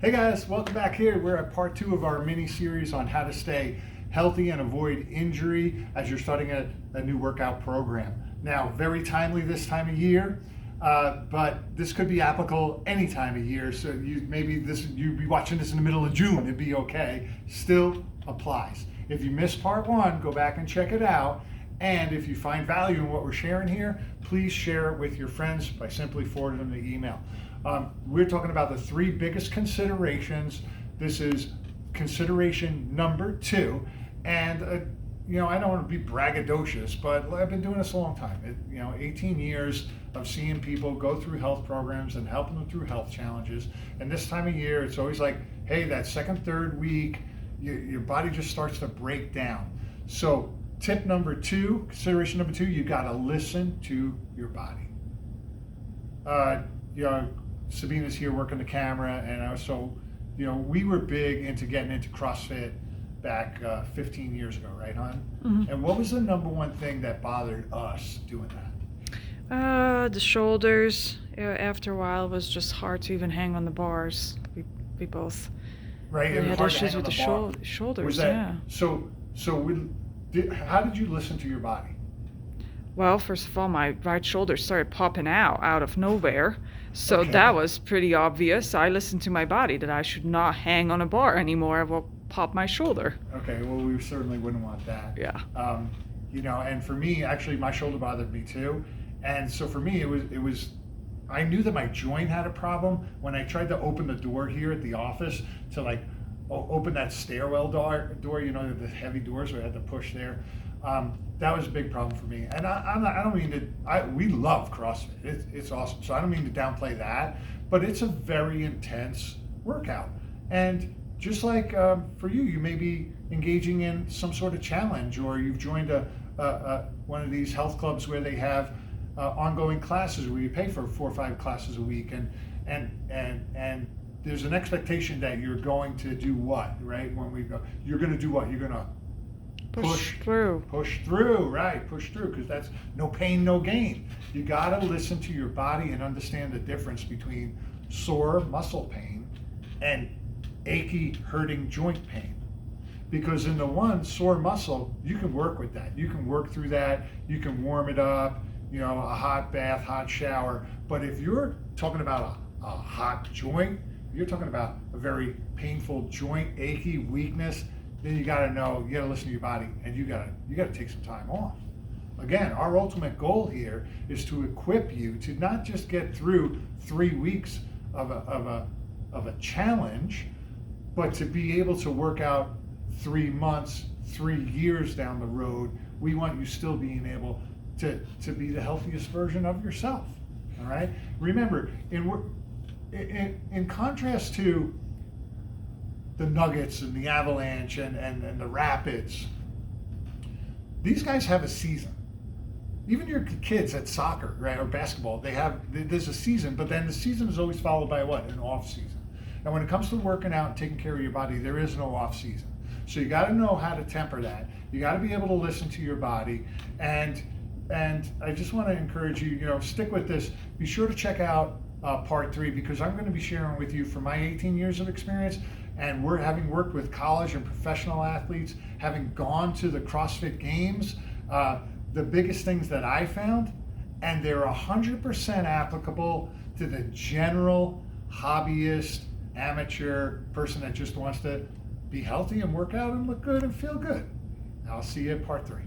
Hey guys, welcome back here. We're at part 2 of our mini series on how to stay healthy and avoid injury as you're starting a new workout program. Now, very timely this time of year, but this could be applicable any time of year. So you'd be watching this in the middle of June, it'd be okay. Still applies. If you missed part 1, go back and check it out. And if you find value in what we're sharing here, please share it with your friends by simply forwarding them the email. We're talking about the 3 biggest considerations. This is consideration number 2. And, I don't want to be braggadocious, but I've been doing this a long time. 18 years of seeing people go through health programs and helping them through health challenges. And this time of year, it's always like, hey, that second, third week, your body just starts to break down. So tip number 2, consideration number 2, you got to listen to your body. Sabina's here working the camera, and we were big into getting into CrossFit back 15 years ago, right, hon? Mm-hmm. And what was the number one thing that bothered us doing that? The shoulders. After a while, it was just hard to even hang on the bars. We both Right, had hard to issues hang with on the the bar. shoulders. Was that, Yeah. how did you listen to your body? Well, first of all, my right shoulder started popping out of nowhere. So Okay. that was pretty obvious. I listened to my body that I should not hang on a bar anymore. I will pop my shoulder. Okay, well, we certainly wouldn't want that. Yeah. And for me, actually, my shoulder bothered me too. And so for me, it was, I knew that my joint had a problem when I tried to open the door here at the office to open that stairwell door, the heavy doors where I had to push there. That was a big problem for me. And I don't mean to, we love CrossFit. It's awesome. So I don't mean to downplay that, but it's a very intense workout. And just like for you, you may be engaging in some sort of challenge, or you've joined one of these health clubs where they have ongoing classes where you pay for 4 or 5 classes a week, and there's an expectation that you're going to do what, right? When we go, you're going to do what? You're going to Push through. Push through, right? Push through, because that's no pain, no gain. You got to listen to your body and understand the difference between sore muscle pain and achy, hurting joint pain. Because in the one, sore muscle, you can work with that. You can work through that. You can warm it up, a hot bath, hot shower. But if you're talking about a hot joint, you're talking about a very painful joint, achy, weakness, then you got to listen to your body, and you got to take some time off. Again, our ultimate goal here is to equip you to not just get through 3 weeks of a challenge, but to be able to work out 3 months, 3 years down the road. We want you still being able to be the healthiest version of yourself. All right. Remember, in contrast to the Nuggets and the Avalanche and the Rapids, these guys have a season. Even your kids at soccer, right, or basketball, there's a season, but then the season is always followed by what? An off season. And when it comes to working out and taking care of your body, there is no off season. So you got to know how to temper that. You got to be able to listen to your body. And I just want to encourage you, stick with this. Be sure to check out part 3, because I'm going to be sharing with you from my 18 years of experience, and we're having worked with college and professional athletes, having gone to the CrossFit Games, the biggest things that I found, and they're 100% applicable to the general hobbyist, amateur person that just wants to be healthy and work out and look good and feel good. I'll see you at part 3.